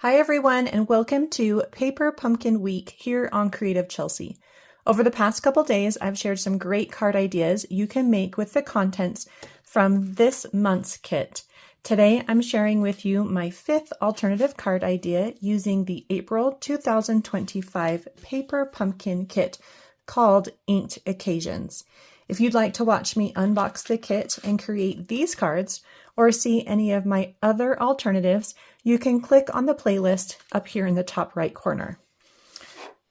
Hi everyone, and welcome to Paper Pumpkin Week here on Creative Chelsey. Over the past couple days, I've shared some great card ideas you can make with the contents from this month's kit. Today, I'm sharing with you my fifth alternative card idea using the April 2025 Paper Pumpkin Kit called Inked Occasions. If you'd like to watch me unbox the kit and create these cards, or see any of my other alternatives, you can click on the playlist up here in the top right corner.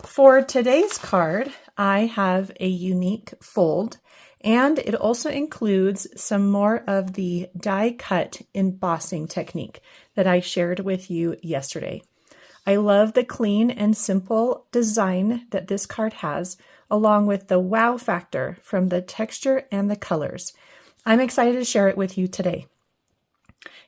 For today's card, I have a unique fold, and it also includes some more of the die-cut embossing technique that I shared with you yesterday. I love the clean and simple design that this card has, along with the wow factor from the texture and the colors. I'm excited to share it with you today.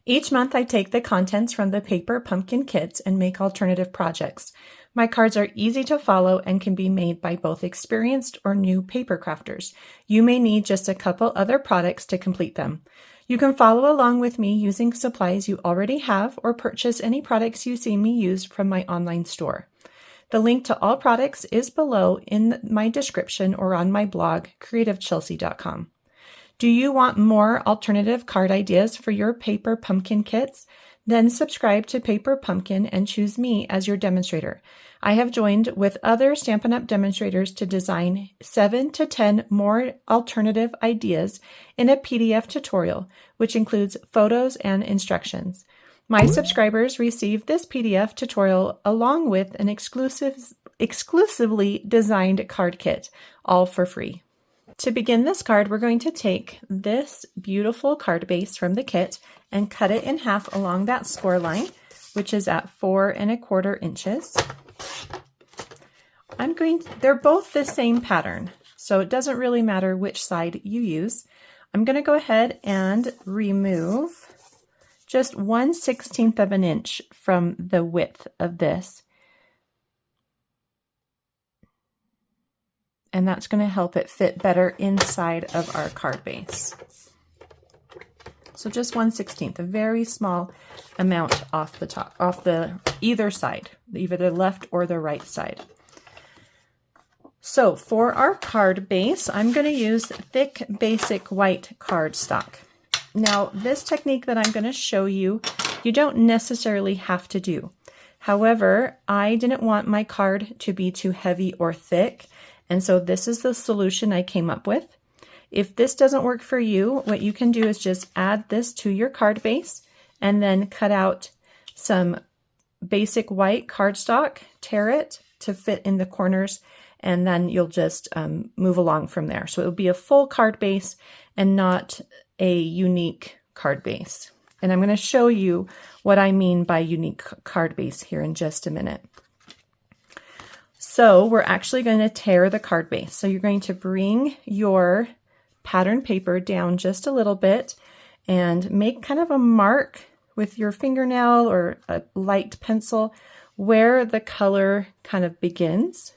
Each month I take the contents from the Paper Pumpkin kits and make alternative projects. My cards are easy to follow and can be made by both experienced or new paper crafters. You may need just a couple other products to complete them. You can follow along with me using supplies you already have or purchase any products you see me use from my online store. The link to all products is below in my description or on my blog, creativechelsey.com. Do you want more alternative card ideas for your Paper Pumpkin kits? Then subscribe to Paper Pumpkin and choose me as your demonstrator. I have joined with other Stampin' Up! Demonstrators to design 7 to 10 more alternative ideas in a PDF tutorial, which includes photos and instructions. My subscribers receive this PDF tutorial along with an exclusively designed card kit, all for free. To begin this card, we're going to take this beautiful card base from the kit and cut it in half along that score line, which is at 4 1/4 inches. They're both the same pattern, so it doesn't really matter which side you use. I'm going to go ahead and remove just 1/16 of an inch from the width of this. And that's going to help it fit better inside of our card base. So just 1/16, a very small amount off the top, either side, either the left or the right side. So for our card base, I'm going to use thick basic white cardstock. Now this technique that I'm going to show you, you don't necessarily have to do. However, I didn't want my card to be too heavy or thick, and so this is the solution I came up with. If this doesn't work for you, what you can do is just add this to your card base and then cut out some basic white cardstock, tear it to fit in the corners, and then you'll just move along from there. So it will be a full card base and not a unique card base. And I'm going to show you what I mean by unique card base here in just a minute. So we're actually going to tear the card base. So you're going to bring your pattern paper down just a little bit and make kind of a mark with your fingernail or a light pencil where the color kind of begins.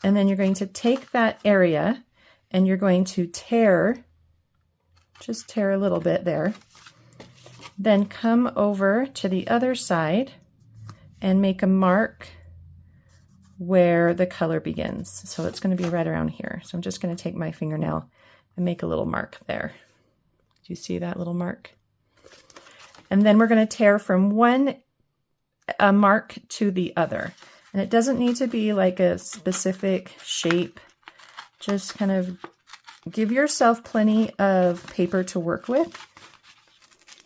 And then you're going to take that area and you're going to just tear a little bit there. Then come over to the other side and make a mark where the color begins. So it's going to be right around here. So I'm just going to take my fingernail and make a little mark there. Do you see that little mark? And then we're going to tear from one mark to the other. And it doesn't need to be like a specific shape. Just kind of give yourself plenty of paper to work with.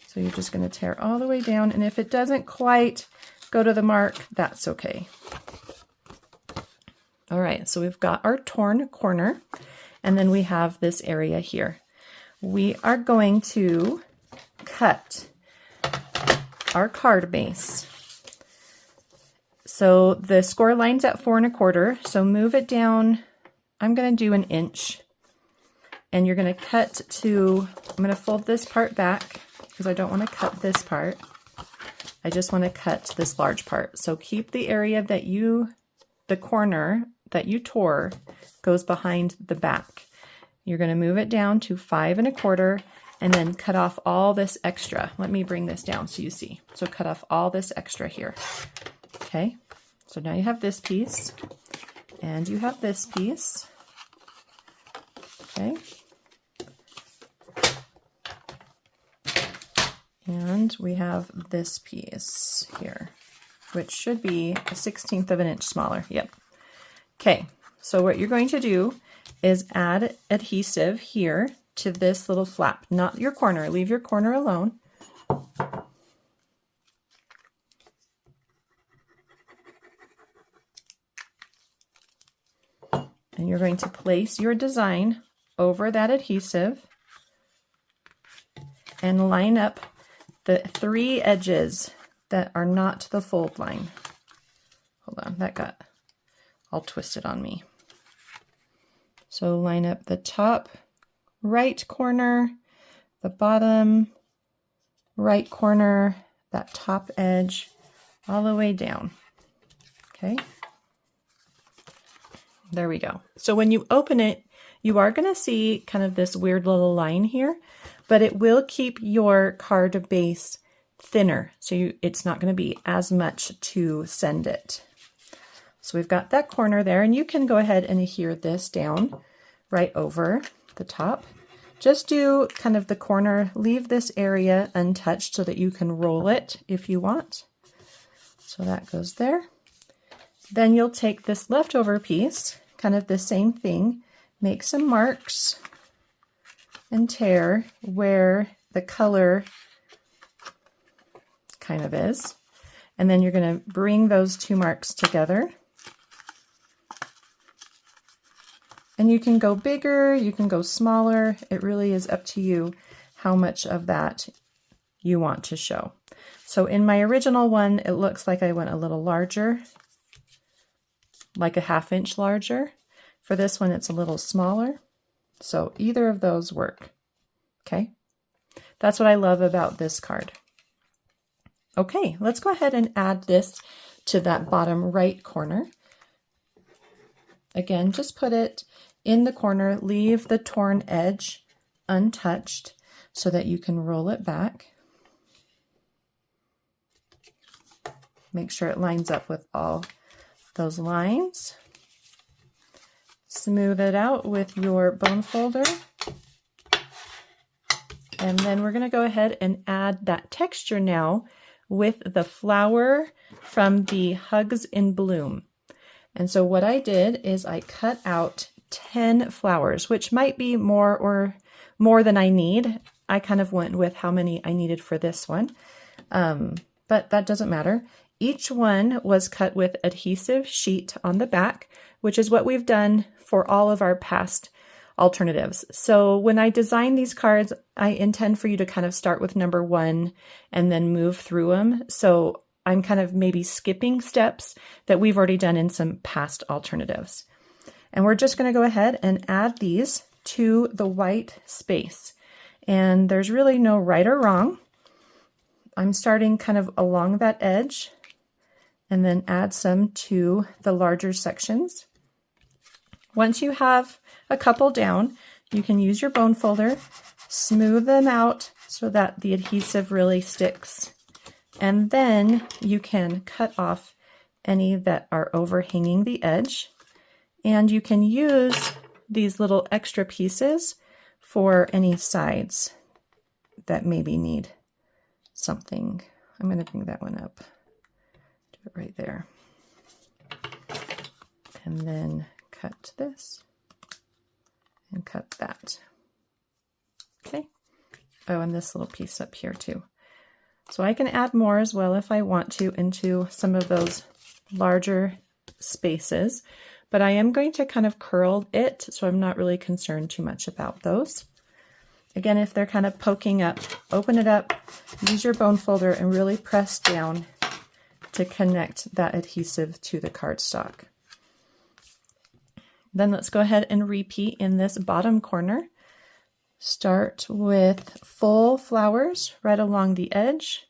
So you're just going to tear all the way down. And if it doesn't quite go to the mark, that's okay. All right, so we've got our torn corner, and then we have this area here. We are going to cut our card base. So the score line's at 4 1/4, so move it down. I'm going to do 1 inch, and you're going to cut to, I'm going to fold this part back because I don't want to cut this part. I just want to cut this large part. So keep the area that the corner that you tore goes behind the back. You're going to move it down to 5 1/4 and then cut off all this extra. Let me bring this down so you see. So cut off all this extra here. Okay, so now you have this piece and you have this piece. Okay. And we have this piece here, which should be a 1/16 of an inch smaller. Yep. Okay, so what you're going to do is add adhesive here to this little flap, not your corner. Leave your corner alone. And you're going to place your design over that adhesive and line up the 3 edges that are not the fold line. Hold on, that got all twisted on me. So line up the top right corner, the bottom right corner, that top edge, all the way down. Okay. There we go. So when you open it, you are going to see kind of this weird little line here, but it will keep your card base thinner. So it's not going to be as much to send it. So we've got that corner there, and you can go ahead and adhere this down right over the top. Just do kind of the corner, leave this area untouched so that you can roll it if you want. So that goes there. Then you'll take this leftover piece, kind of the same thing, make some marks and tear where the color kind of is. And then you're going to bring those 2 marks together. And you can go bigger, you can go smaller. It really is up to you how much of that you want to show. So in my original one, it looks like I went a little larger, like a 1/2 inch larger. For this one, it's a little smaller. So either of those work. Okay, that's what I love about this card. Okay, let's go ahead and add this to that bottom right corner. Again, just put it in the corner, leave the torn edge untouched so that you can roll it back. Make sure it lines up with all those lines. Smooth it out with your bone folder. And then we're going to go ahead and add that texture now with the flower from the Hugs in Bloom. And so what I did is I cut out 10 flowers, which might be more than I need. I kind of went with how many I needed for this one, but that doesn't matter. Each one was cut with adhesive sheet on the back, which is what we've done for all of our past alternatives. So when I design these cards, I intend for you to kind of start with number 1 and then move through them. So I'm kind of maybe skipping steps that we've already done in some past alternatives. And we're just going to go ahead and add these to the white space. And there's really no right or wrong. I'm starting kind of along that edge and then add some to the larger sections. Once you have a couple down, you can use your bone folder, smooth them out so that the adhesive really sticks. And then you can cut off any that are overhanging the edge. And you can use these little extra pieces for any sides that maybe need something. I'm going to bring that one up. Do it right there. And then cut this and cut that. Okay. Oh, and this little piece up here too. So I can add more as well if I want to into some of those larger spaces, but I am going to kind of curl it, so I'm not really concerned too much about those. Again, if they're kind of poking up, open it up, use your bone folder and really press down to connect that adhesive to the cardstock. Then let's go ahead and repeat in this bottom corner. Start with full flowers right along the edge.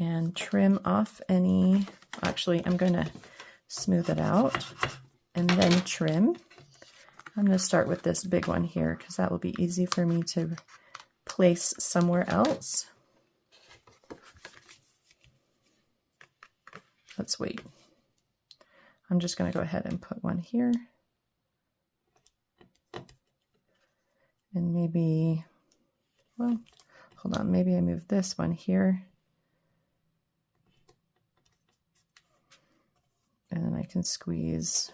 and trim off any, actually I'm going to smooth it out and then trim. I'm going to start with this big one here because that will be easy for me to place somewhere else. Let's wait. I'm just going to go ahead and put one here. And maybe, well, hold on, maybe I move this one here. And then I can squeeze.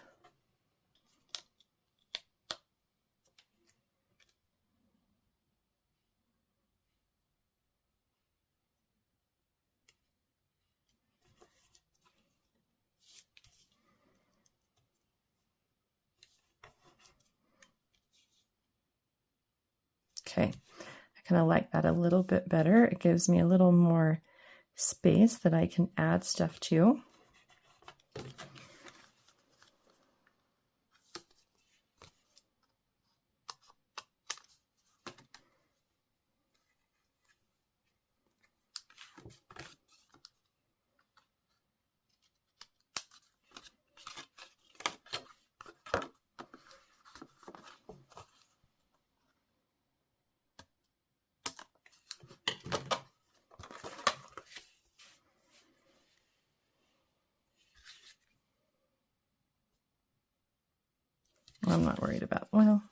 Okay, I kind of like that a little bit better. It gives me a little more space that I can add stuff to. I'm not worried about, well,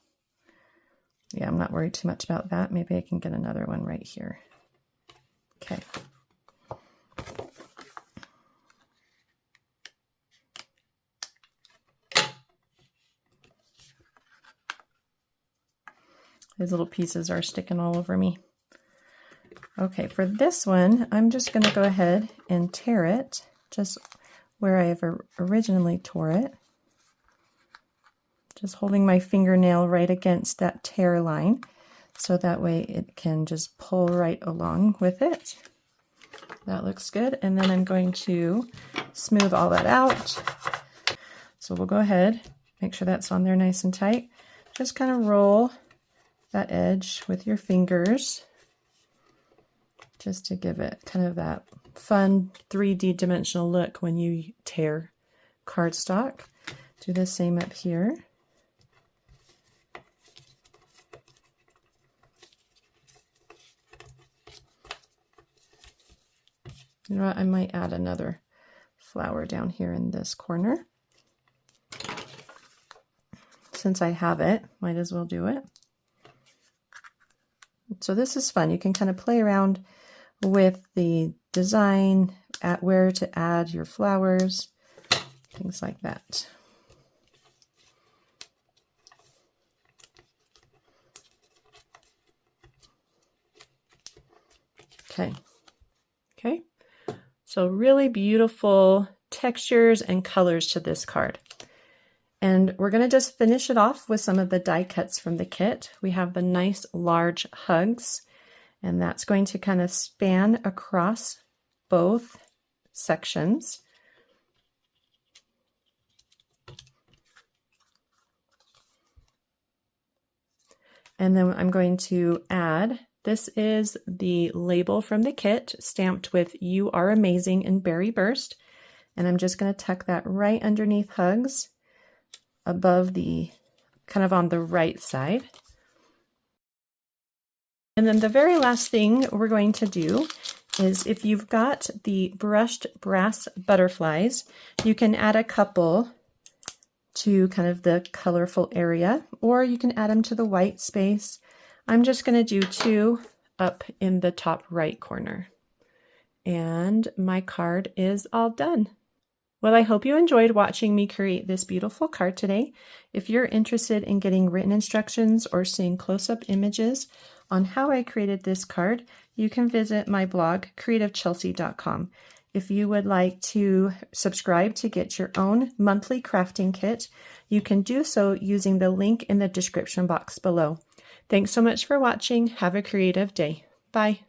yeah, I'm not worried too much about that. Maybe I can get another one right here. Okay. These little pieces are sticking all over me. Okay, for this one, I'm just going to go ahead and tear it just where I've originally tore it. Just holding my fingernail right against that tear line, so that way it can just pull right along with it. That looks good. And then I'm going to smooth all that out. So we'll go ahead, make sure that's on there nice and tight. Just kind of roll that edge with your fingers, just to give it kind of that fun 3D dimensional look when you tear cardstock. Do the same up here. You know what, I might add another flower down here in this corner. Since I have it, might as well do it. So this is fun. You can kind of play around with the design, at where to add your flowers, things like that. Okay. Okay. So really beautiful textures and colors to this card. And we're going to just finish it off with some of the die cuts from the kit. We have the nice large hugs, and that's going to kind of span across both sections. And then I'm going to add, this is the label from the kit stamped with "You Are Amazing" in Berry Burst. And I'm just going to tuck that right underneath hugs, above the, kind of on the right side. And then the very last thing we're going to do is, if you've got the brushed brass butterflies, you can add a couple to kind of the colorful area, or you can add them to the white space. I'm just going to do 2 up in the top right corner. And my card is all done. Well, I hope you enjoyed watching me create this beautiful card today. If you're interested in getting written instructions or seeing close-up images on how I created this card, you can visit my blog, creativechelsey.com. If you would like to subscribe to get your own monthly crafting kit, you can do so using the link in the description box below. Thanks so much for watching. Have a creative day. Bye.